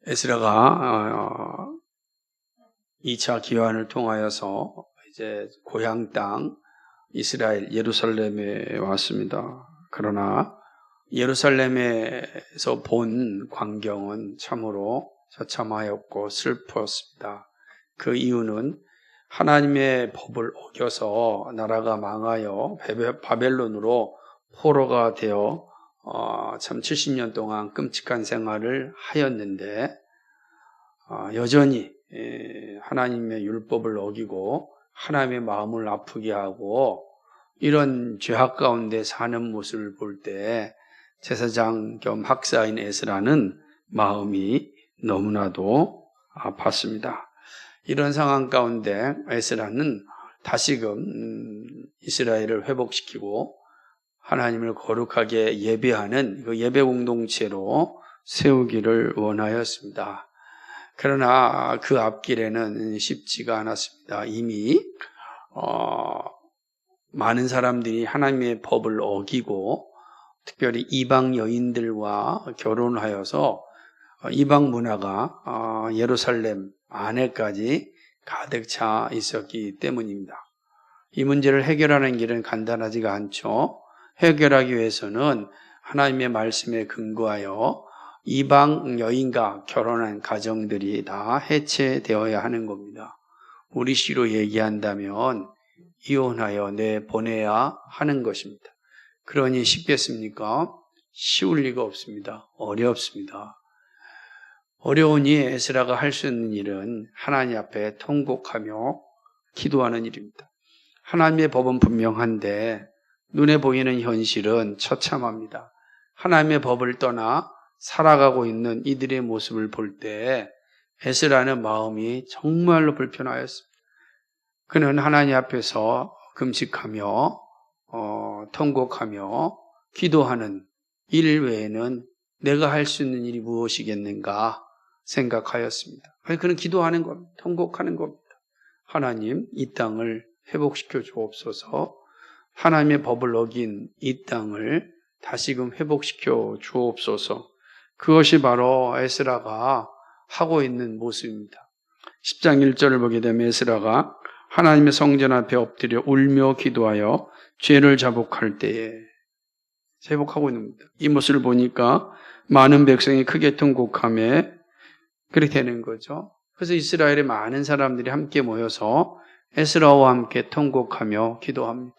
에스라가 2차 기환을 통하여서 이제 고향 땅 이스라엘 예루살렘에 왔습니다. 그러나 예루살렘에서 본 광경은 참으로 처참하였고 슬펐습니다. 그 이유는 하나님의 법을 어겨서 나라가 망하여 바벨론으로 포로가 되어 참 70년 동안 끔찍한 생활을 하였는데 여전히 하나님의 율법을 어기고 하나님의 마음을 아프게 하고 이런 죄악 가운데 사는 모습을 볼 때 제사장 겸 학사인 에스라는 마음이 너무나도 아팠습니다. 이런 상황 가운데 에스라는 다시금 이스라엘을 회복시키고 하나님을 거룩하게 예배하는 그 예배 공동체로 세우기를 원하였습니다. 그러나 그 앞길에는 쉽지가 않았습니다. 이미 많은 사람들이 하나님의 법을 어기고 특별히 이방 여인들과 결혼하여서 이방 문화가 예루살렘 안에까지 가득 차 있었기 때문입니다. 이 문제를 해결하는 길은 간단하지가 않죠. 해결하기 위해서는 하나님의 말씀에 근거하여 이방 여인과 결혼한 가정들이 다 해체되어야 하는 겁니다. 우리 시로 얘기한다면 이혼하여 내보내야 하는 것입니다. 그러니 쉽겠습니까? 쉬울 리가 없습니다. 어렵습니다. 어려우니 에스라가 할 수 있는 일은 하나님 앞에 통곡하며 기도하는 일입니다. 하나님의 법은 분명한데 눈에 보이는 현실은 처참합니다. 하나님의 법을 떠나 살아가고 있는 이들의 모습을 볼 때 에스라는 마음이 정말로 불편하였습니다. 그는 하나님 앞에서 금식하며 통곡하며 기도하는 일 외에는 내가 할 수 있는 일이 무엇이겠는가 생각하였습니다. 그는 기도하는 겁니다. 통곡하는 겁니다. 하나님, 이 땅을 회복시켜 주옵소서. 하나님의 법을 어긴 이 땅을 다시금 회복시켜 주옵소서. 그것이 바로 에스라가 하고 있는 모습입니다. 10장 1절을 보게 되면 에스라가 하나님의 성전 앞에 엎드려 울며 기도하여 죄를 자복할 때에 회복하고 있는 겁니다. 이 모습을 보니까 많은 백성이 크게 통곡하며 그렇게 되는 거죠. 그래서 이스라엘의 많은 사람들이 함께 모여서 에스라와 함께 통곡하며 기도합니다.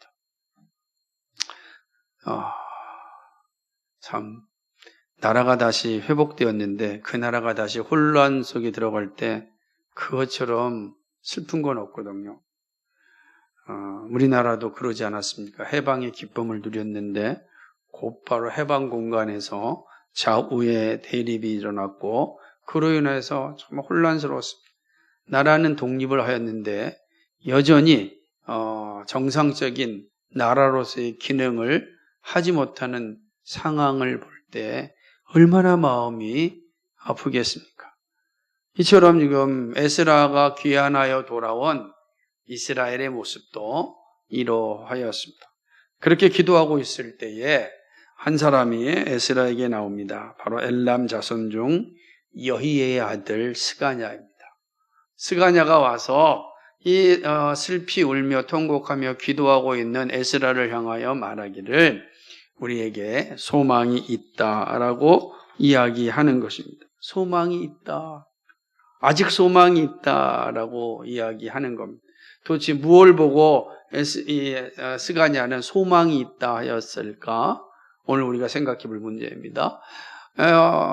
참 나라가 다시 회복되었는데 그 나라가 다시 혼란 속에 들어갈 때 그것처럼 슬픈 건 없거든요. 우리나라도 그러지 않았습니까? 해방의 기쁨을 누렸는데 곧바로 해방 공간에서 좌우의 대립이 일어났고 그로 인해서 정말 혼란스러웠습니다. 나라는 독립을 하였는데 여전히 정상적인 나라로서의 기능을 하지 못하는 상황을 볼 때 얼마나 마음이 아프겠습니까? 이처럼 지금 에스라가 귀환하여 돌아온 이스라엘의 모습도 이러하였습니다. 그렇게 기도하고 있을 때에 한 사람이 에스라에게 나옵니다. 바로 엘람 자손 중 여히의 아들 스가냐입니다. 스가냐가 와서 이 슬피 울며 통곡하며 기도하고 있는 에스라를 향하여 말하기를 우리에게 소망이 있다라고 이야기하는 것입니다. 소망이 있다. 아직 소망이 있다라고 이야기하는 겁니다. 도대체 무엇을 보고 스가냐는 소망이 있다 하였을까? 오늘 우리가 생각해 볼 문제입니다.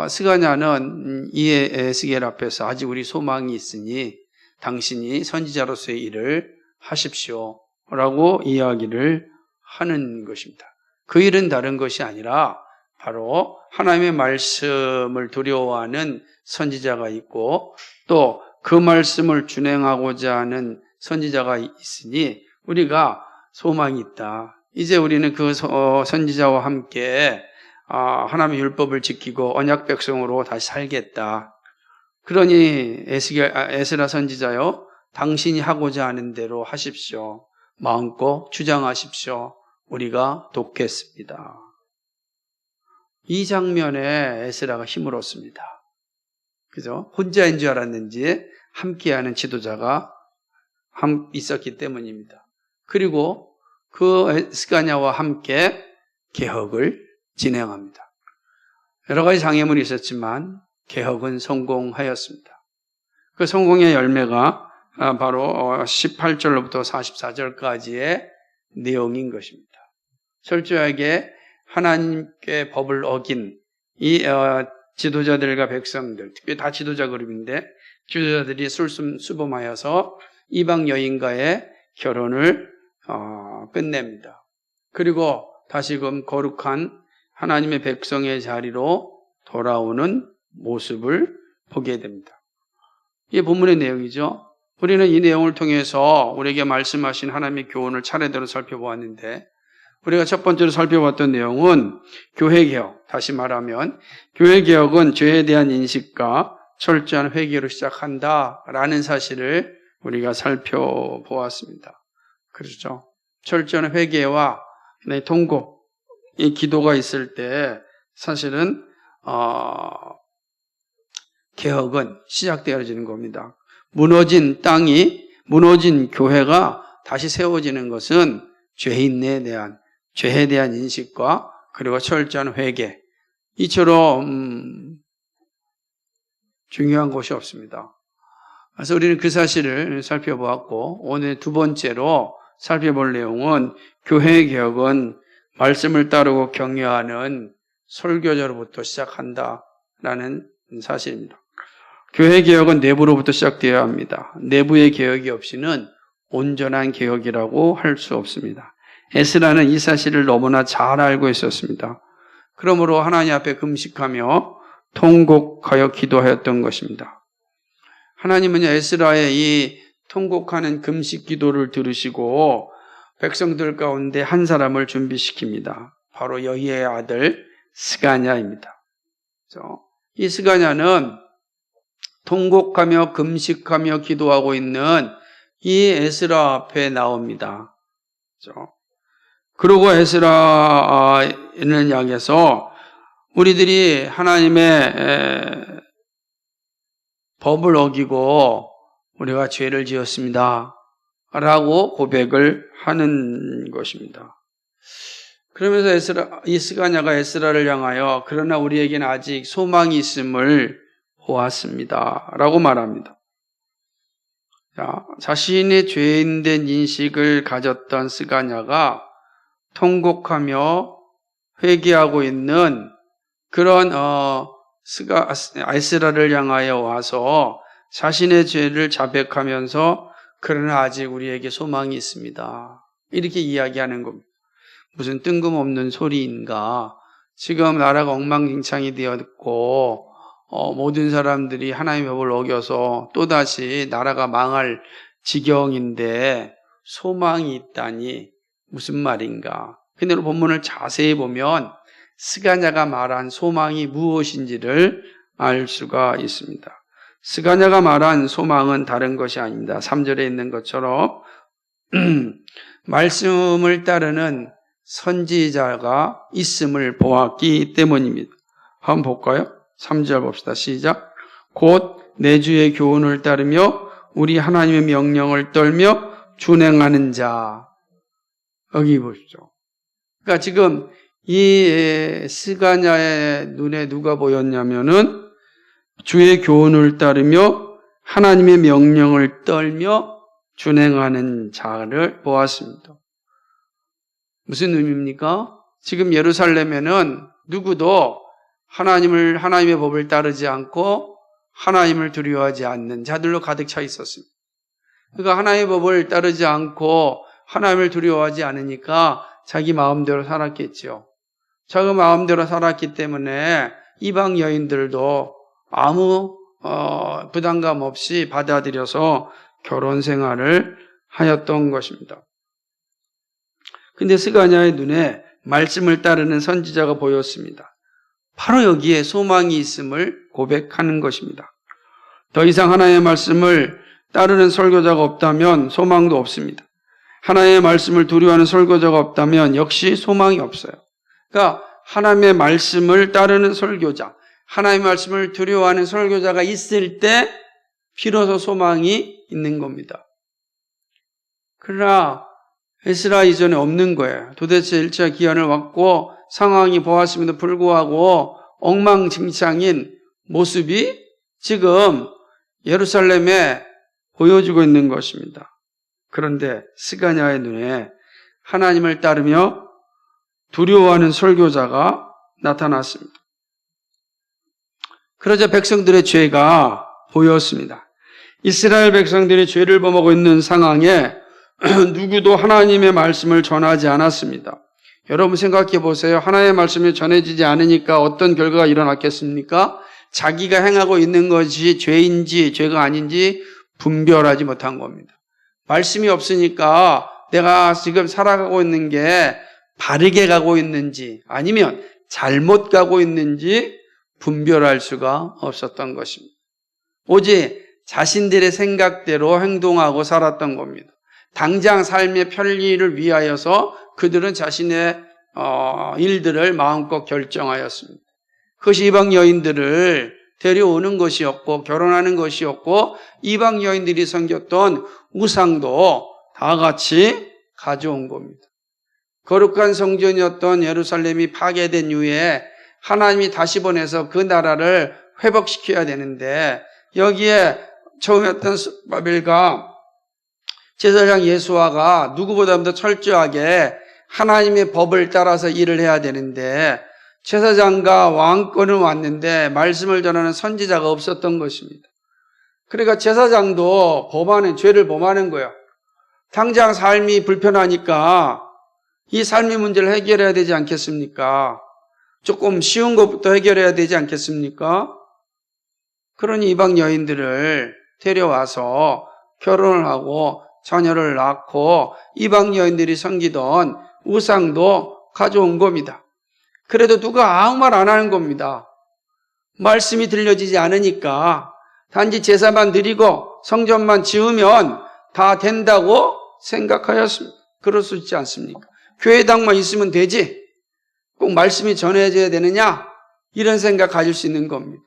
스가냐는 이 에스겔 앞에서 아직 우리 소망이 있으니 당신이 선지자로서의 일을 하십시오 라고 이야기를 하는 것입니다. 그 일은 다른 것이 아니라 바로 하나님의 말씀을 두려워하는 선지자가 있고 또 그 말씀을 준행하고자 하는 선지자가 있으니 우리가 소망이 있다. 이제 우리는 그 선지자와 함께 하나님의 율법을 지키고 언약 백성으로 다시 살겠다. 그러니 에스라 선지자요, 당신이 하고자 하는 대로 하십시오. 마음껏 주장하십시오. 우리가 돕겠습니다. 이 장면에 에스라가 힘을 얻습니다. 그죠? 혼자인 줄 알았는지 함께하는 지도자가 있었기 때문입니다. 그리고 그 스가냐와 함께 개혁을 진행합니다. 여러 가지 장애물이 있었지만 개혁은 성공하였습니다. 그 성공의 열매가 바로 18절로부터 44절까지의 내용인 것입니다. 철저하게 하나님께 법을 어긴 이 지도자들과 백성들, 특히 다 지도자 그룹인데 지도자들이 술수범하여서 이방 여인과의 결혼을 끝냅니다. 그리고 다시금 거룩한 하나님의 백성의 자리로 돌아오는 모습을 보게 됩니다. 이게 본문의 내용이죠. 우리는 이 내용을 통해서 우리에게 말씀하신 하나님의 교훈을 차례대로 살펴보았는데 우리가 첫 번째로 살펴봤던 내용은 교회개혁, 다시 말하면 교회개혁은 죄에 대한 인식과 철저한 회개로 시작한다라는 사실을 우리가 살펴보았습니다. 그렇죠? 철저한 회개와 통곡, 이 기도가 있을 때 사실은 개혁은 시작되어지는 겁니다. 무너진 땅이, 무너진 교회가 다시 세워지는 것은 죄에 대한 인식과 그리고 철저한 회개, 이처럼 중요한 것이 없습니다. 그래서 우리는 그 사실을 살펴보았고 오늘 두 번째로 살펴볼 내용은 교회 개혁은 말씀을 따르고 격려하는 설교자로부터 시작한다라는 사실입니다. 교회 개혁은 내부로부터 시작되어야 합니다. 내부의 개혁이 없이는 온전한 개혁이라고 할 수 없습니다. 에스라는 이 사실을 너무나 잘 알고 있었습니다. 그러므로 하나님 앞에 금식하며 통곡하여 기도하였던 것입니다. 하나님은 에스라의 이 통곡하는 금식 기도를 들으시고 백성들 가운데 한 사람을 준비시킵니다. 바로 여희의 아들 스가냐입니다. 이 스가냐는 통곡하며 금식하며 기도하고 있는 이 에스라 앞에 나옵니다. 그리고 에스라를 향해서 우리들이 하나님의 법을 어기고 우리가 죄를 지었습니다 라고 고백을 하는 것입니다. 그러면서 이 스가냐가 에스라를 향하여 그러나 우리에게는 아직 소망이 있음을 보았습니다 라고 말합니다. 자신의 죄인된 인식을 가졌던 스가냐가 통곡하며 회개하고 있는 그런 에스라를 향하여 와서 자신의 죄를 자백하면서 그러나 아직 우리에게 소망이 있습니다 이렇게 이야기하는 겁니다. 무슨 뜬금없는 소리인가. 지금 나라가 엉망진창이 되었고 모든 사람들이 하나님의 법을 어겨서 또다시 나라가 망할 지경인데 소망이 있다니 무슨 말인가. 근데 본문을 자세히 보면 스가냐가 말한 소망이 무엇인지를 알 수가 있습니다. 스가냐가 말한 소망은 다른 것이 아닙니다. 3절에 있는 것처럼 말씀을 따르는 선지자가 있음을 보았기 때문입니다. 한번 볼까요? 3절 봅시다. 시작. 곧 내 주의 교훈을 따르며 우리 하나님의 명령을 떨며 준행하는 자. 여기 보십시오. 그러니까 지금 이 스가냐의 눈에 누가 보였냐면은 주의 교훈을 따르며 하나님의 명령을 떨며 준행하는 자를 보았습니다. 무슨 의미입니까? 지금 예루살렘에는 누구도 하나님의 법을 따르지 않고 하나님을 두려워하지 않는 자들로 가득 차 있었습니다. 그러니까 하나님의 법을 따르지 않고 하나님을 두려워하지 않으니까 자기 마음대로 살았겠죠. 자기 마음대로 살았기 때문에 이방 여인들도 아무 부담감 없이 받아들여서 결혼 생활을 하였던 것입니다. 근데 스가냐의 눈에 말씀을 따르는 선지자가 보였습니다. 바로 여기에 소망이 있음을 고백하는 것입니다. 더 이상 하나님의 말씀을 따르는 설교자가 없다면 소망도 없습니다. 하나님의 말씀을 두려워하는 설교자가 없다면 역시 소망이 없어요. 그러니까 하나님의 말씀을 따르는 설교자, 하나님의 말씀을 두려워하는 설교자가 있을 때 비로소 소망이 있는 겁니다. 그러나 에스라 이전에 없는 거예요. 도대체 1차 기한을 왔고 상황이 보았음에도 불구하고 엉망진창인 모습이 지금 예루살렘에 보여지고 있는 것입니다. 그런데 스가랴의 눈에 하나님을 따르며 두려워하는 설교자가 나타났습니다. 그러자 백성들의 죄가 보였습니다. 이스라엘 백성들이 죄를 범하고 있는 상황에 누구도 하나님의 말씀을 전하지 않았습니다. 여러분 생각해 보세요. 하나님의 말씀이 전해지지 않으니까 어떤 결과가 일어났겠습니까? 자기가 행하고 있는 것이 죄인지 죄가 아닌지 분별하지 못한 겁니다. 말씀이 없으니까 내가 지금 살아가고 있는 게 바르게 가고 있는지 아니면 잘못 가고 있는지 분별할 수가 없었던 것입니다. 오직 자신들의 생각대로 행동하고 살았던 겁니다. 당장 삶의 편리를 위하여서 그들은 자신의 일들을 마음껏 결정하였습니다. 그것이 이방 여인들을 데려오는 것이었고 결혼하는 것이었고 이방 여인들이 섬겼던 우상도 다 같이 가져온 겁니다. 거룩한 성전이었던 예루살렘이 파괴된 이후에 하나님이 다시 보내서 그 나라를 회복시켜야 되는데 여기에 처음이었던 바벨과 제사장 예수아가 누구보다 더 철저하게 하나님의 법을 따라서 일을 해야 되는데 제사장과 왕권은 왔는데 말씀을 전하는 선지자가 없었던 것입니다. 그러니까 제사장도 죄를 범하는 거예요. 당장 삶이 불편하니까 이 삶의 문제를 해결해야 되지 않겠습니까? 조금 쉬운 것부터 해결해야 되지 않겠습니까? 그러니 이방 여인들을 데려와서 결혼을 하고 자녀를 낳고 이방 여인들이 섬기던 우상도 가져온 겁니다. 그래도 누가 아무 말 안 하는 겁니다. 말씀이 들려지지 않으니까 단지 제사만 드리고 성전만 지으면 다 된다고 생각하였습니다. 그럴 수 있지 않습니까? 교회당만 있으면 되지 꼭 말씀이 전해져야 되느냐 이런 생각 가질 수 있는 겁니다.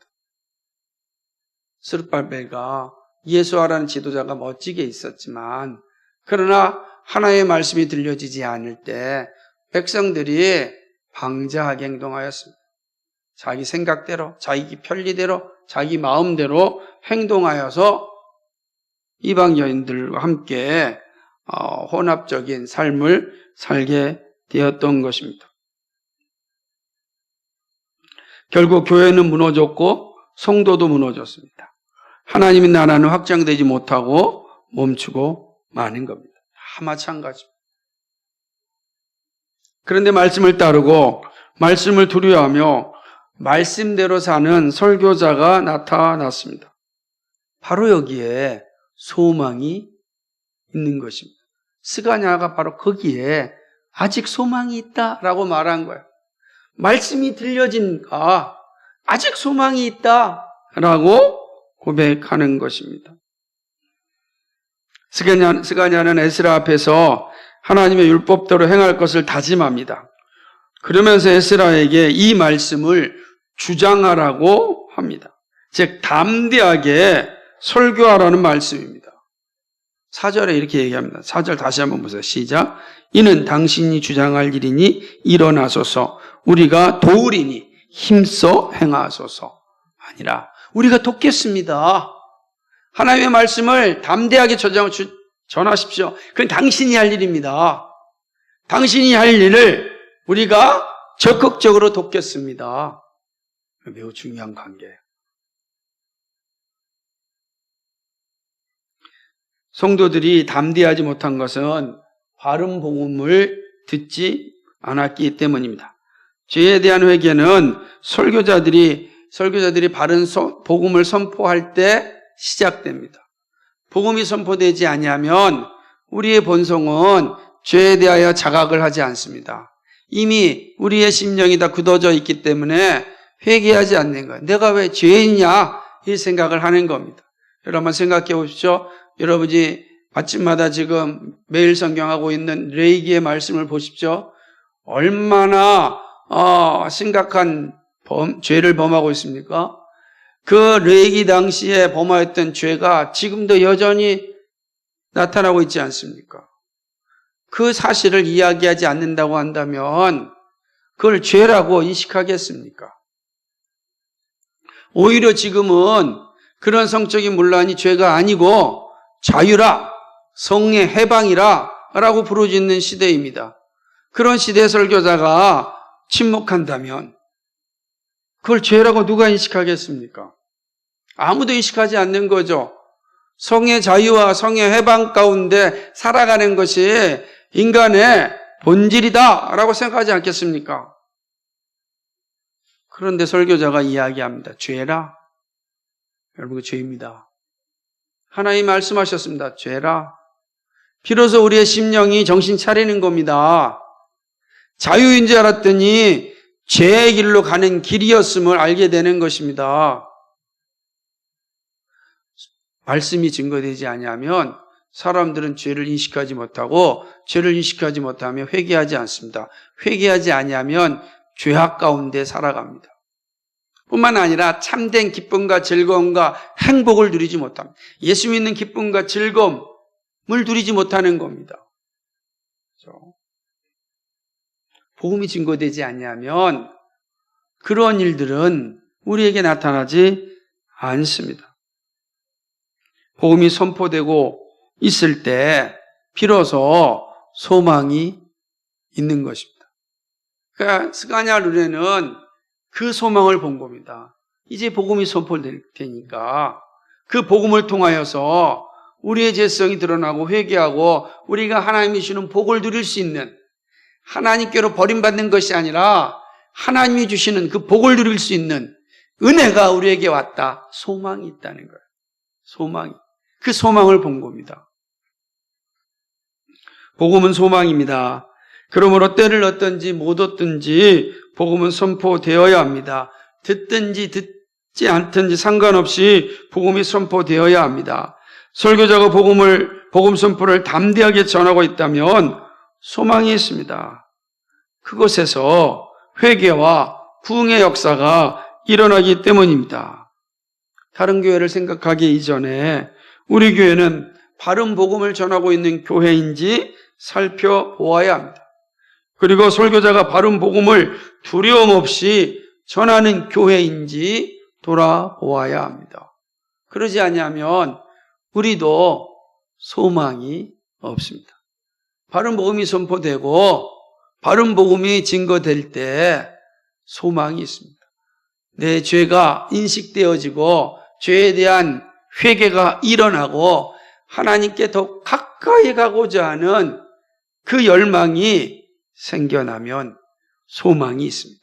스룹바벨과 예수아라는 지도자가 멋지게 있었지만 그러나 하나의 말씀이 들려지지 않을 때 백성들이 방자하게 행동하였습니다. 자기 생각대로, 자기 편리대로, 자기 마음대로 행동하여서 이방 여인들과 함께 혼합적인 삶을 살게 되었던 것입니다. 결국 교회는 무너졌고 성도도 무너졌습니다. 하나님의 나라는 확장되지 못하고 멈추고 마는 겁니다. 다 마찬가지입니다. 그런데 말씀을 따르고 말씀을 두려워하며 말씀대로 사는 설교자가 나타났습니다. 바로 여기에 소망이 있는 것입니다. 스가랴가 바로 거기에 아직 소망이 있다라고 말한 거예요. 말씀이 들려진가 아직 소망이 있다라고 고백하는 것입니다. 스가랴는 에스라 앞에서 하나님의 율법대로 행할 것을 다짐합니다. 그러면서 에스라에게 이 말씀을 주장하라고 합니다. 즉 담대하게 설교하라는 말씀입니다. 4절에 이렇게 얘기합니다. 4절 다시 한번 보세요. 시작. 이는 당신이 주장할 일이니 일어나소서. 우리가 도우리니 힘써 행하소서. 아니라 우리가 돕겠습니다. 하나님의 말씀을 담대하게 전하십시오. 그건 당신이 할 일입니다. 당신이 할 일을 우리가 적극적으로 돕겠습니다. 매우 중요한 관계예요. 성도들이 담대하지 못한 것은 바른 복음을 듣지 않았기 때문입니다. 죄에 대한 회개는 설교자들이 바른 복음을 선포할 때 시작됩니다. 복음이 선포되지 아니하면 우리의 본성은 죄에 대하여 자각을 하지 않습니다. 이미 우리의 심령이 다 굳어져 있기 때문에 회개하지 않는 거예요. 내가 왜 죄인이냐 이 생각을 하는 겁니다. 여러분 한번 생각해 보십시오. 여러분이 아침마다 지금 매일 성경하고 있는 레이기의 말씀을 보십시오. 얼마나 심각한 죄를 범하고 있습니까? 그 레위기 당시에 범하였던 죄가 지금도 여전히 나타나고 있지 않습니까? 그 사실을 이야기하지 않는다고 한다면 그걸 죄라고 인식하겠습니까? 오히려 지금은 그런 성적인 문란이 죄가 아니고 자유라, 성의 해방이라 라고 부르짖는 시대입니다. 그런 시대 설교자가 침묵한다면 그걸 죄라고 누가 인식하겠습니까? 아무도 인식하지 않는 거죠. 성의 자유와 성의 해방 가운데 살아가는 것이 인간의 본질이다 라고 생각하지 않겠습니까? 그런데 설교자가 이야기합니다. 죄라. 여러분, 그 죄입니다. 하나님 말씀하셨습니다. 죄라. 비로소 우리의 심령이 정신 차리는 겁니다. 자유인 줄 알았더니 죄의 길로 가는 길이었음을 알게 되는 것입니다. 말씀이 증거되지 아니하면 사람들은 죄를 인식하지 못하고 죄를 인식하지 못하면 회개하지 않습니다. 회개하지 아니하면 죄악 가운데 살아갑니다. 뿐만 아니라 참된 기쁨과 즐거움과 행복을 누리지 못합니다. 예수 믿는 기쁨과 즐거움을 누리지 못하는 겁니다. 그렇죠? 복음이 증거되지 아니하면 그런 일들은 우리에게 나타나지 않습니다. 복음이 선포되고 있을 때 비로소 소망이 있는 것입니다. 그러니까 스가랴 르레는 그 소망을 본 겁니다. 이제 복음이 선포될 테니까 그 복음을 통하여서 우리의 죄성이 드러나고 회개하고 우리가 하나님이 주시는 복을 누릴 수 있는, 하나님께로 버림받는 것이 아니라 하나님이 주시는 그 복을 누릴 수 있는 은혜가 우리에게 왔다. 소망이 있다는 거예요. 소망이. 그 소망을 본 겁니다. 복음은 소망입니다. 그러므로 때를 얻든지 못 얻든지 복음은 선포되어야 합니다. 듣든지 듣지 않든지 상관없이 복음이 선포되어야 합니다. 설교자가 복음 선포를 담대하게 전하고 있다면 소망이 있습니다. 그곳에서 회개와 부흥의 역사가 일어나기 때문입니다. 다른 교회를 생각하기 이전에 우리 교회는 바른 복음을 전하고 있는 교회인지 살펴보아야 합니다. 그리고 설교자가 바른 복음을 두려움 없이 전하는 교회인지 돌아보아야 합니다. 그러지 않으면 우리도 소망이 없습니다. 바른 복음이 선포되고 바른 복음이 증거될 때 소망이 있습니다. 내 죄가 인식되어지고 죄에 대한 회개가 일어나고 하나님께 더 가까이 가고자 하는 그 열망이 생겨나면 소망이 있습니다.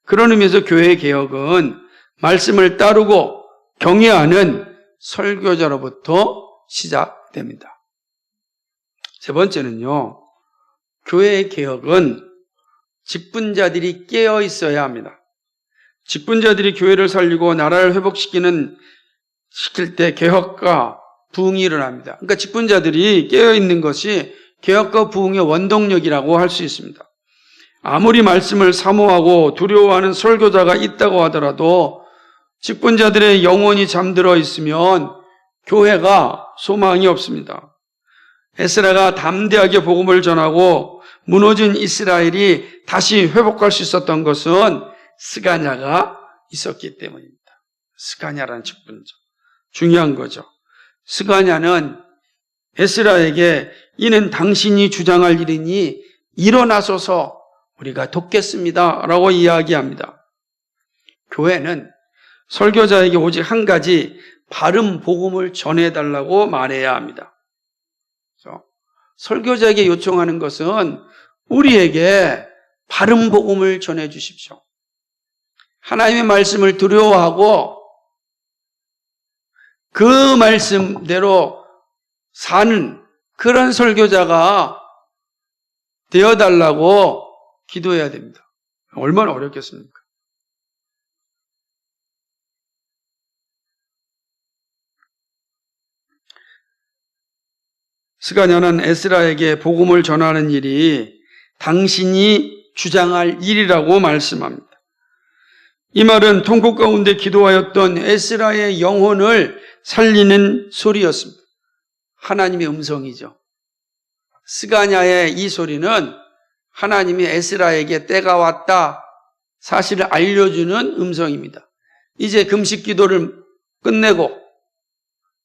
그런 의미에서 교회 개혁은 말씀을 따르고 경외하는 설교자로부터 시작됩니다. 세 번째는요, 교회의 개혁은 직분자들이 깨어 있어야 합니다. 직분자들이 교회를 살리고 나라를 회복시킬 때 개혁과 부흥이 일어납니다. 그러니까 직분자들이 깨어 있는 것이 개혁과 부흥의 원동력이라고 할 수 있습니다. 아무리 말씀을 사모하고 두려워하는 설교자가 있다고 하더라도 직분자들의 영혼이 잠들어 있으면 교회가 소망이 없습니다. 에스라가 담대하게 복음을 전하고 무너진 이스라엘이 다시 회복할 수 있었던 것은 스가랴가 있었기 때문입니다. 스가랴라는 직분자. 중요한 거죠. 스가랴는 에스라에게 이는 당신이 주장할 일이니 일어나소서 우리가 돕겠습니다 라고 이야기합니다. 교회는 설교자에게 오직 한 가지 바른 복음을 전해달라고 말해야 합니다. 그래서 설교자에게 요청하는 것은 우리에게 바른 복음을 전해 주십시오. 하나님의 말씀을 두려워하고 그 말씀대로 사는 그런 설교자가 되어달라고 기도해야 됩니다. 얼마나 어렵겠습니까? 스가랴는 에스라에게 복음을 전하는 일이 당신이 주장할 일이라고 말씀합니다. 이 말은 통곡 가운데 기도하였던 에스라의 영혼을 살리는 소리였습니다. 하나님의 음성이죠. 스가냐의 이 소리는 하나님이 에스라에게 때가 왔다 사실을 알려주는 음성입니다. 이제 금식 기도를 끝내고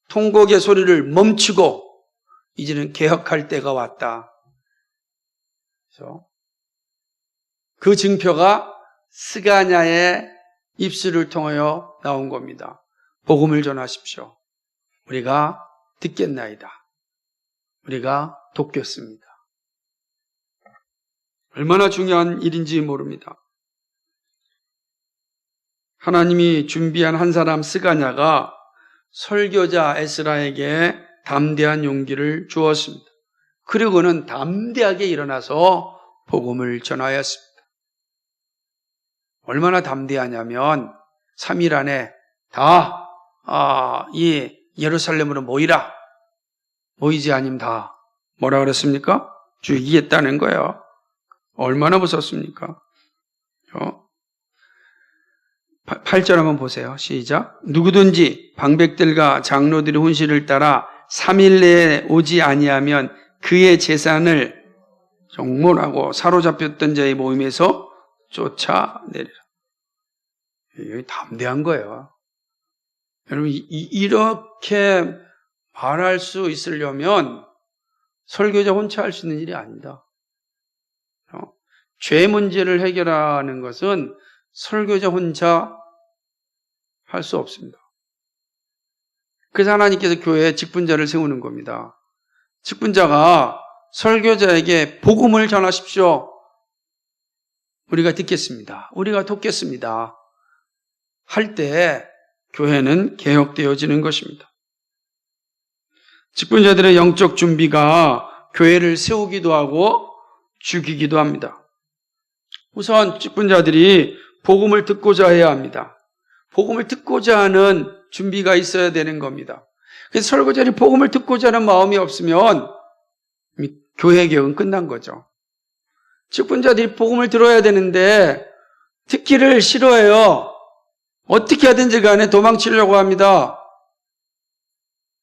통곡의 소리를 멈추고 이제는 개혁할 때가 왔다. 그래서 그 증표가 스가냐의 입술을 통하여 나온 겁니다. 복음을 전하십시오. 우리가 듣겠나이다. 우리가 돕겠습니다. 얼마나 중요한 일인지 모릅니다. 하나님이 준비한 한 사람 스가냐가 설교자 에스라에게 담대한 용기를 주었습니다. 그리고는 담대하게 일어나서 복음을 전하였습니다. 얼마나 담대하냐면 3일 안에 다 이 예루살렘으로 모이라. 모이지 아님 다 뭐라 그랬습니까? 죽이겠다는 거예요. 얼마나 무섭습니까? 8절 한번 보세요. 시작. 누구든지 방백들과 장로들의 훈시를 따라 3일 내에 오지 아니하면 그의 재산을 종몰하고 사로잡혔던 자의 모임에서 쫓아내리라. 여기 담대한 거예요. 여러분 이렇게 말할 수 있으려면 설교자 혼자 할 수 있는 일이 아니다. 죄 문제를 해결하는 것은 설교자 혼자 할 수 없습니다. 그래서 하나님께서 교회에 직분자를 세우는 겁니다. 직분자가 설교자에게 복음을 전하십시오. 우리가 듣겠습니다. 우리가 돕겠습니다. 할 때 교회는 개혁되어지는 것입니다. 직분자들의 영적 준비가 교회를 세우기도 하고 죽이기도 합니다. 우선 직분자들이 복음을 듣고자 해야 합니다. 복음을 듣고자 하는 준비가 있어야 되는 겁니다. 그래서 설교자들이 복음을 듣고자 하는 마음이 없으면 교회 개혁은 끝난 거죠. 직분자들이 복음을 들어야 되는데 듣기를 싫어해요. 어떻게 하든지 간에 도망치려고 합니다.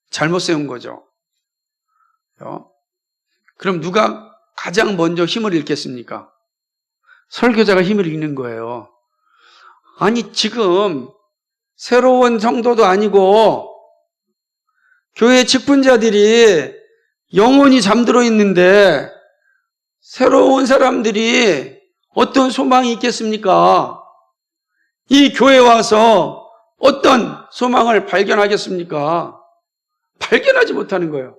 잘못 세운 거죠. 그럼 누가 가장 먼저 힘을 잃겠습니까? 설교자가 힘을 잃는 거예요. 아니 지금 새로운 성도도 아니고 교회 직분자들이 영혼이 잠들어 있는데 새로운 사람들이 어떤 소망이 있겠습니까? 이 교회에 와서 어떤 소망을 발견하겠습니까? 발견하지 못하는 거예요.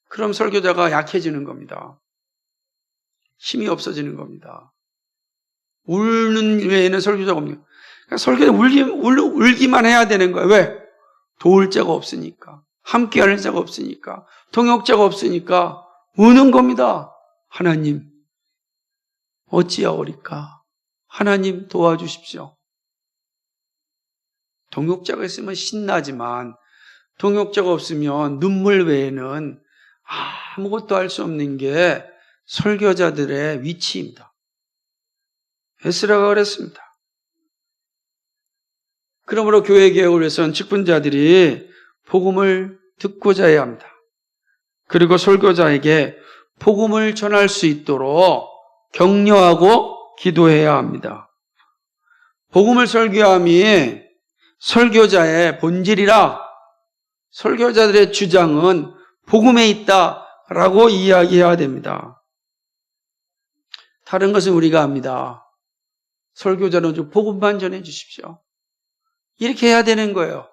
그럼 설교자가 약해지는 겁니다. 힘이 없어지는 겁니다. 울는 외에는 설교자가 없는 거예요. 그러니까 설교자 울기만 해야 되는 거예요. 왜? 도울 자가 없으니까. 함께 할 자가 없으니까. 동역자가 없으니까 우는 겁니다. 하나님, 어찌하오리까? 하나님 도와주십시오. 동역자가 있으면 신나지만 동역자가 없으면 눈물 외에는 아무것도 할 수 없는 게 설교자들의 위치입니다. 에스라가 그랬습니다. 그러므로 교회 개혁을 위해서는 직분자들이 복음을 듣고자 해야 합니다. 그리고 설교자에게 복음을 전할 수 있도록 격려하고 기도해야 합니다. 복음을 설교함이 설교자의 본질이라 설교자들의 주장은 복음에 있다라고 이야기해야 됩니다. 다른 것은 우리가 합니다. 설교자는 좀 복음만 전해 주십시오. 이렇게 해야 되는 거예요.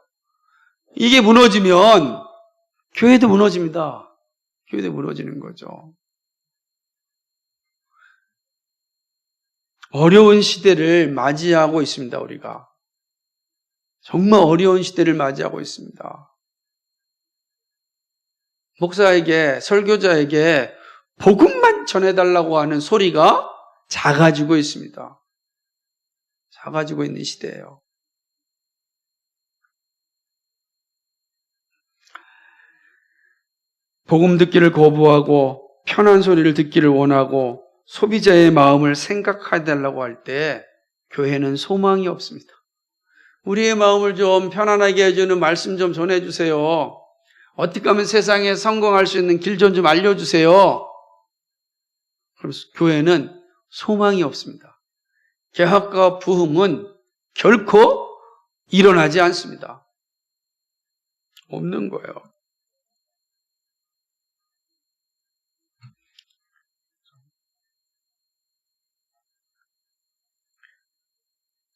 이게 무너지면 교회도 무너집니다. 교회도 무너지는 거죠. 어려운 시대를 맞이하고 있습니다, 우리가. 정말 어려운 시대를 맞이하고 있습니다. 목사에게, 설교자에게 복음만 전해달라고 하는 소리가 작아지고 있습니다. 작아지고 있는 시대예요. 복음 듣기를 거부하고 편한 소리를 듣기를 원하고 소비자의 마음을 생각해달라고 할 때 교회는 소망이 없습니다. 우리의 마음을 좀 편안하게 해주는 말씀 좀 전해주세요. 어떻게 하면 세상에 성공할 수 있는 길 좀 알려주세요. 그래서 교회는 소망이 없습니다. 개혁과 부흥은 결코 일어나지 않습니다. 없는 거예요.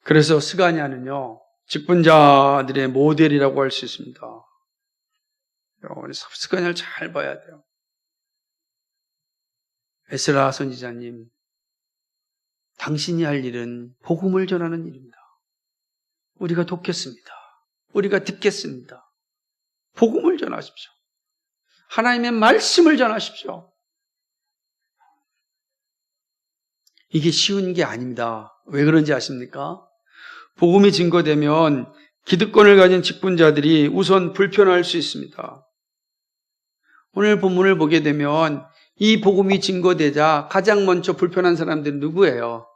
그래서 스가랴는요, 직분자들의 모델이라고 할 수 있습니다. 스가랴를 잘 봐야 돼요. 에스라 선지자님, 당신이 할 일은 복음을 전하는 일입니다. 우리가 돕겠습니다. 우리가 듣겠습니다. 복음을 전하십시오. 하나님의 말씀을 전하십시오. 이게 쉬운 게 아닙니다. 왜 그런지 아십니까? 복음이 증거되면 기득권을 가진 직분자들이 우선 불편할 수 있습니다. 오늘 본문을 보게 되면 이 복음이 증거되자 가장 먼저 불편한 사람들은 누구예요?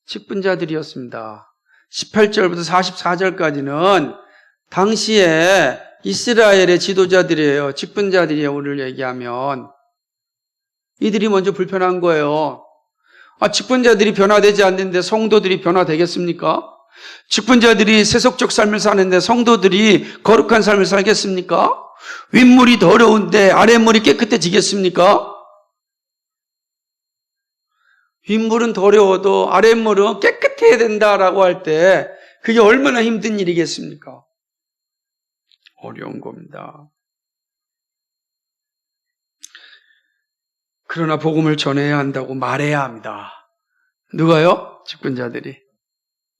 직분자들이었습니다. 18절부터 44절까지는 당시에 이스라엘의 지도자들이에요. 직분자들이에요. 오늘 얘기하면. 이들이 먼저 불편한 거예요. 직분자들이 변화되지 않는데 성도들이 변화되겠습니까? 직분자들이 세속적 삶을 사는데 성도들이 거룩한 삶을 살겠습니까? 윗물이 더러운데 아랫물이 깨끗해지겠습니까? 윗물은 더러워도 아랫물은 깨끗해야 된다라고 할 때 그게 얼마나 힘든 일이겠습니까? 어려운 겁니다. 그러나 복음을 전해야 한다고 말해야 합니다. 누가요? 직분자들이.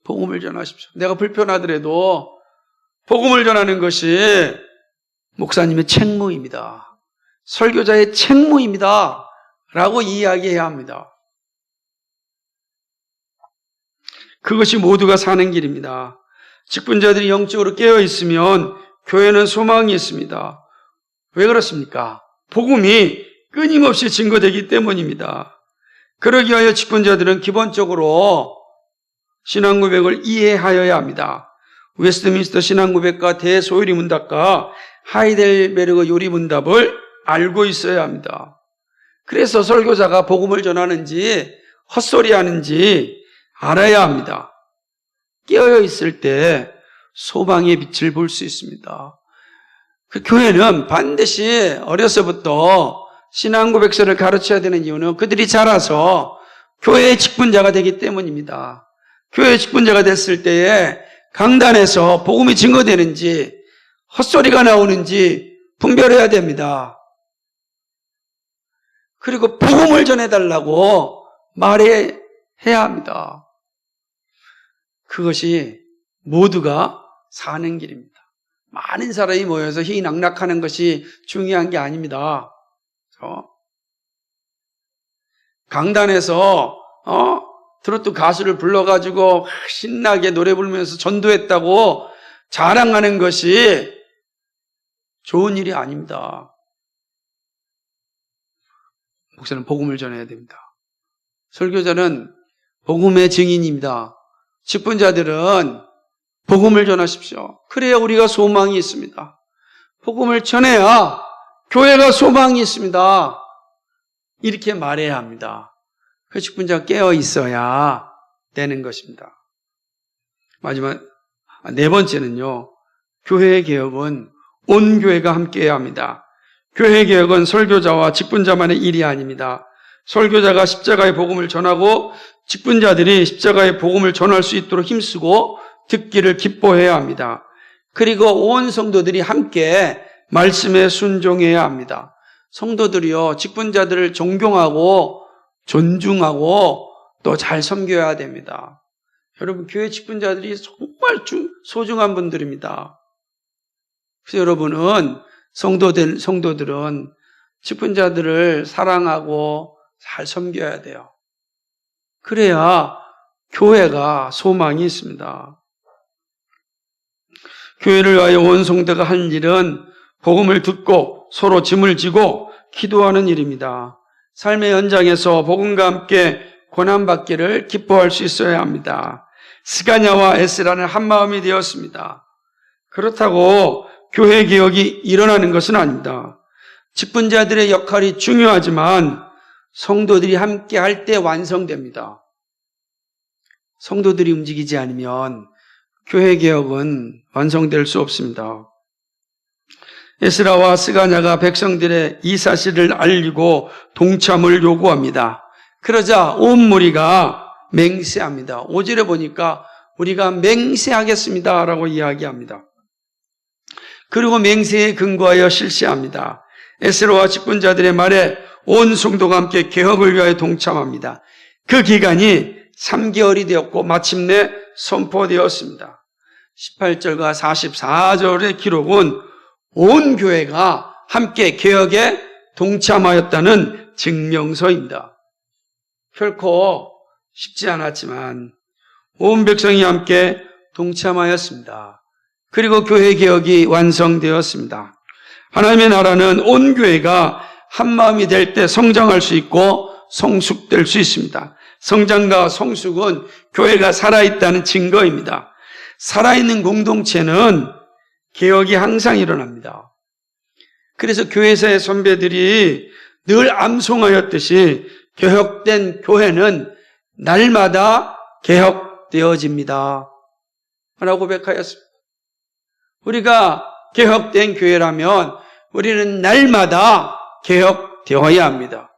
복음을 전하십시오. 내가 불편하더라도 복음을 전하는 것이 목사님의 책무입니다. 설교자의 책무입니다. 라고 이야기해야 합니다. 그것이 모두가 사는 길입니다. 직분자들이 영적으로 깨어있으면 교회는 소망이 있습니다. 왜 그렇습니까? 복음이 끊임없이 증거되기 때문입니다. 그러기 위하여 직분자들은 기본적으로 신앙고백을 이해하여야 합니다. 웨스트민스터 신앙고백과 대소요리 문답과 하이델베르그 요리 문답을 알고 있어야 합니다. 그래서 설교자가 복음을 전하는지 헛소리 하는지 알아야 합니다. 깨어 있을 때 소망의 빛을 볼 수 있습니다. 그 교회는 반드시 어려서부터 신앙고백서를 가르쳐야 되는 이유는 그들이 자라서 교회의 직분자가 되기 때문입니다. 교회의 직분자가 됐을 때에 강단에서 복음이 증거되는지 헛소리가 나오는지 분별해야 됩니다. 그리고 복음을 전해달라고 말해야 합니다. 그것이 모두가 사는 길입니다. 많은 사람이 모여서 희낙락하는 것이 중요한 게 아닙니다. 강단에서 트로트 가수를 불러가지고 신나게 노래 부르면서 전도했다고 자랑하는 것이 좋은 일이 아닙니다. 목사는 복음을 전해야 됩니다. 설교자는 복음의 증인입니다. 직분자들은 복음을 전하십시오. 그래야 우리가 소망이 있습니다. 복음을 전해야 교회가 소망이 있습니다. 이렇게 말해야 합니다. 그 직분자가 깨어 있어야 되는 것입니다. 마지막 네 번째는요. 교회의 개혁은 온 교회가 함께해야 합니다. 교회의 개혁은 설교자와 직분자만의 일이 아닙니다. 설교자가 십자가의 복음을 전하고 직분자들이 십자가의 복음을 전할 수 있도록 힘쓰고 듣기를 기뻐해야 합니다. 그리고 온 성도들이 함께 말씀에 순종해야 합니다. 성도들이요, 직분자들을 존경하고 존중하고 또 잘 섬겨야 됩니다. 여러분, 교회 직분자들이 정말 소중한 분들입니다. 그래서 여러분은 성도들은 직분자들을 사랑하고 잘 섬겨야 돼요. 그래야 교회가 소망이 있습니다. 교회를 위하여 온 성도가 한 일은 복음을 듣고 서로 짐을 지고 기도하는 일입니다. 삶의 현장에서 복음과 함께 고난받기를 기뻐할 수 있어야 합니다. 스가냐와 에스라는 한마음이 되었습니다. 그렇다고 교회 개혁이 일어나는 것은 아닙니다. 직분자들의 역할이 중요하지만 성도들이 함께 할 때 완성됩니다. 성도들이 움직이지 않으면 교회 개혁은 완성될 수 없습니다. 에스라와 스가냐가 백성들의 이 사실을 알리고 동참을 요구합니다. 그러자 온 무리가 맹세합니다. 5절에 보니까 우리가 맹세하겠습니다 라고 이야기합니다. 그리고 맹세에 근거하여 실시합니다. 에스라와 직분자들의 말에 온 성도가 함께 개혁을 위하여 동참합니다. 그 기간이 3개월이 되었고 마침내 선포되었습니다. 18절과 44절의 기록은 온 교회가 함께 개혁에 동참하였다는 증명서입니다. 결코 쉽지 않았지만 온 백성이 함께 동참하였습니다. 그리고 교회 개혁이 완성되었습니다. 하나님의 나라는 온 교회가 한마음이 될 때 성장할 수 있고 성숙될 수 있습니다. 성장과 성숙은 교회가 살아있다는 증거입니다. 살아있는 공동체는 개혁이 항상 일어납니다. 그래서 교회에서의 선배들이 늘 암송하였듯이 개혁된 교회는 날마다 개혁되어집니다 라고 고백하였습니다. 우리가 개혁된 교회라면 우리는 날마다 개혁되어야 합니다.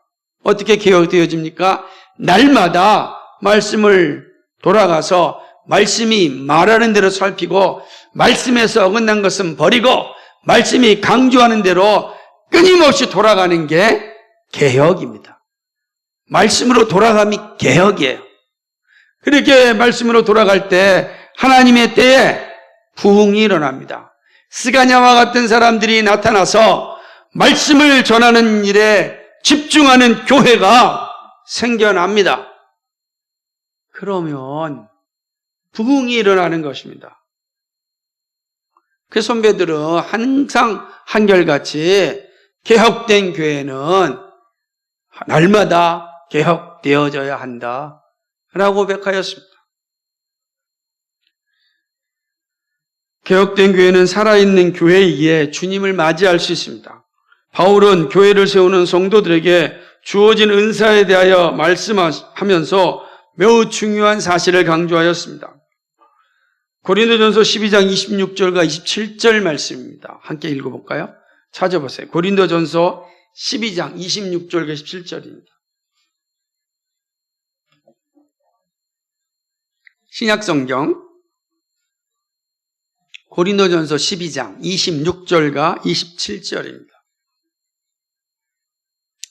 어떻게 개혁되어집니까? 날마다 말씀을 돌아가서 말씀이 말하는 대로 살피고 말씀에서 어긋난 것은 버리고 말씀이 강조하는 대로 끊임없이 돌아가는 게 개혁입니다. 말씀으로 돌아감이 개혁이에요. 그렇게 말씀으로 돌아갈 때 하나님의 때에 부흥이 일어납니다. 스가냐와 같은 사람들이 나타나서 말씀을 전하는 일에 집중하는 교회가 생겨납니다. 그러면 부흥이 일어나는 것입니다. 그 선배들은 항상 한결같이 개혁된 교회는 날마다 개혁되어져야 한다 라고 고백하였습니다. 개혁된 교회는 살아있는 교회이기에 주님을 맞이할 수 있습니다. 바울은 교회를 세우는 성도들에게 주어진 은사에 대하여 말씀하면서 매우 중요한 사실을 강조하였습니다. 고린도전서 12장 26절과 27절 말씀입니다. 함께 읽어볼까요? 찾아보세요. 고린도전서 12장 26절과 27절입니다. 신약성경 고린도전서 12장 26절과 27절입니다.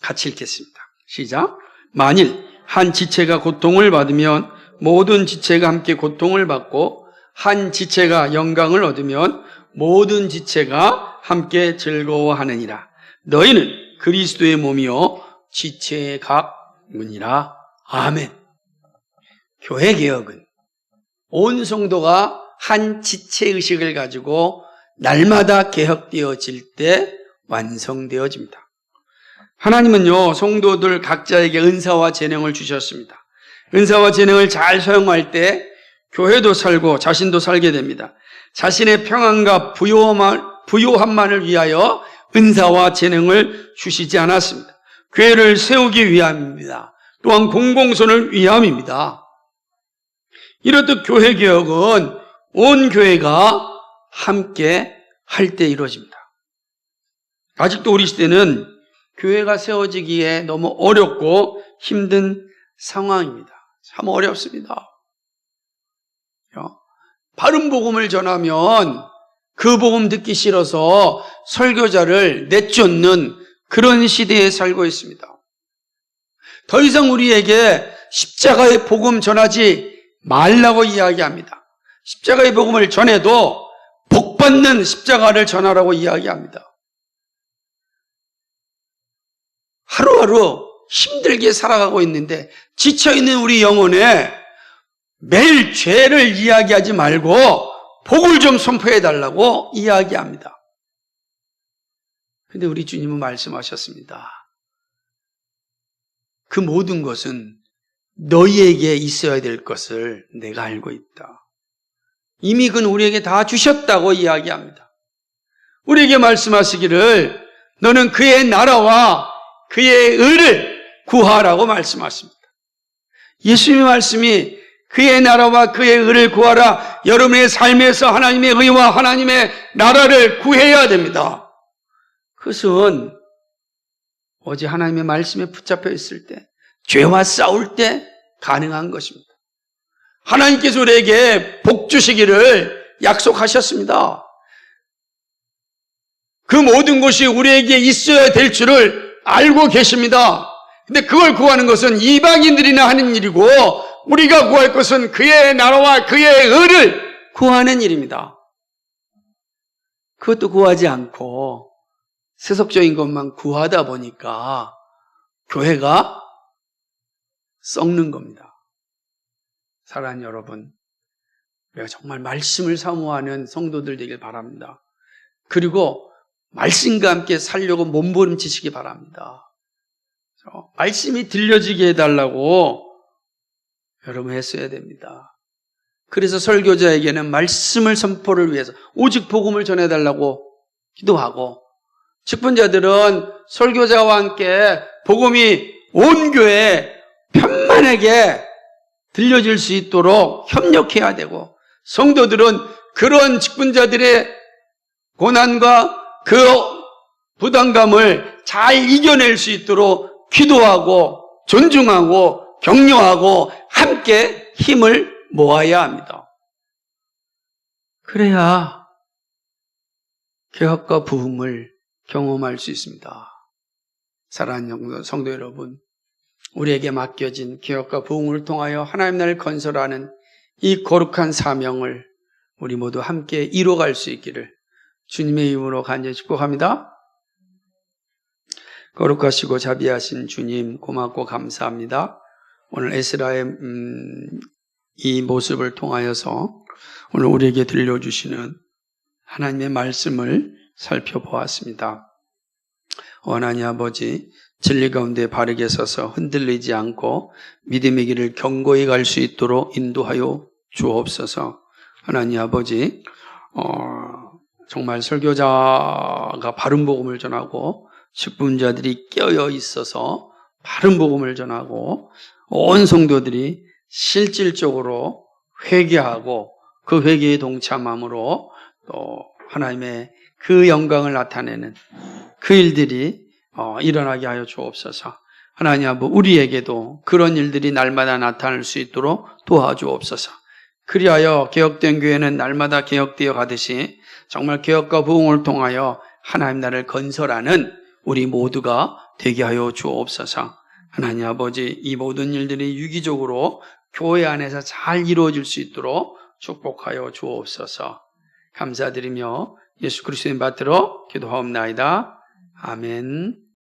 같이 읽겠습니다. 시작. 만일 한 지체가 고통을 받으면 모든 지체가 함께 고통을 받고 한 지체가 영광을 얻으면 모든 지체가 함께 즐거워하느니라. 너희는 그리스도의 몸이요 지체의 각이니라. 아멘. 교회 개혁은 온 성도가 한 지체의식을 가지고 날마다 개혁되어질 때 완성되어집니다. 하나님은요, 성도들 각자에게 은사와 재능을 주셨습니다. 은사와 재능을 잘 사용할 때 교회도 살고 자신도 살게 됩니다. 자신의 평안과 부요함만을 위하여 은사와 재능을 주시지 않았습니다. 교회를 세우기 위함입니다. 또한 공공선을 위함입니다. 이렇듯 교회 개혁은 온 교회가 함께 할 때 이루어집니다. 아직도 우리 시대는 교회가 세워지기에 너무 어렵고 힘든 상황입니다. 참 어렵습니다. 바른 복음을 전하면 그 복음 듣기 싫어서 설교자를 내쫓는 그런 시대에 살고 있습니다. 더 이상 우리에게 십자가의 복음 전하지 말라고 이야기합니다. 십자가의 복음을 전해도 복받는 십자가를 전하라고 이야기합니다. 하루하루 힘들게 살아가고 있는데 지쳐있는 우리 영혼에 매일 죄를 이야기하지 말고 복을 좀 선포해달라고 이야기합니다. 근데 우리 주님은 말씀하셨습니다. 그 모든 것은 너희에게 있어야 될 것을 내가 알고 있다. 이미 그는 우리에게 다 주셨다고 이야기합니다. 우리에게 말씀하시기를 너는 그의 나라와 그의 의를 구하라고 말씀하십니다. 예수님의 말씀이 그의 나라와 그의 의를 구하라. 여러분의 삶에서 하나님의 의와 하나님의 나라를 구해야 됩니다. 그것은 어제 하나님의 말씀에 붙잡혀 있을 때, 죄와 싸울 때 가능한 것입니다. 하나님께서 우리에게 복 주시기를 약속하셨습니다. 그 모든 것이 우리에게 있어야 될 줄을 알고 계십니다. 근데 그걸 구하는 것은 이방인들이나 하는 일이고, 우리가 구할 것은 그의 나라와 그의 의를 구하는 일입니다. 그것도 구하지 않고 세속적인 것만 구하다 보니까 교회가 썩는 겁니다. 사랑하는 여러분, 우리가 정말 말씀을 사모하는 성도들 되길 바랍니다. 그리고 말씀과 함께 살려고 몸부림치시기 바랍니다. 말씀이 들려지게 해달라고 여러분 했어야 됩니다. 그래서 설교자에게는 말씀을 선포를 위해서 오직 복음을 전해달라고 기도하고, 직분자들은 설교자와 함께 복음이 온 교회에 편만하게 들려질 수 있도록 협력해야 되고, 성도들은 그런 직분자들의 고난과 그 부담감을 잘 이겨낼 수 있도록 기도하고 존중하고 격려하고 함께 힘을 모아야 합니다. 그래야 개혁과 부흥을 경험할 수 있습니다. 사랑하는 성도 여러분, 우리에게 맡겨진 개혁과 부흥을 통하여 하나님 나라를 건설하는 이 거룩한 사명을 우리 모두 함께 이뤄갈 수 있기를 주님의 이름으로 간절히 축복합니다. 거룩하시고 자비하신 주님, 고맙고 감사합니다. 오늘 에스라의 이 모습을 통하여서 오늘 우리에게 들려주시는 하나님의 말씀을 살펴보았습니다. 하나님 아버지, 진리 가운데 바르게 서서 흔들리지 않고 믿음의 길을 견고히 갈 수 있도록 인도하여 주옵소서. 하나님 아버지, 정말 설교자가 바른 복음을 전하고 직분자들이 깨어 있어서 바른 복음을 전하고 온 성도들이 실질적으로 회개하고 그 회개에 동참함으로 또 하나님의 그 영광을 나타내는 그 일들이 일어나게 하여 주옵소서. 하나님 아버지, 우리에게도 그런 일들이 날마다 나타날 수 있도록 도와주옵소서. 그리하여 개혁된 교회는 날마다 개혁되어 가듯이 정말 개혁과 부흥을 통하여 하나님 나라를 건설하는 우리 모두가 되게 하여 주옵소서. 하나님 아버지, 이 모든 일들이 유기적으로 교회 안에서 잘 이루어질 수 있도록 축복하여 주옵소서. 감사드리며 예수 그리스도의 받들어 기도하옵나이다. 아멘.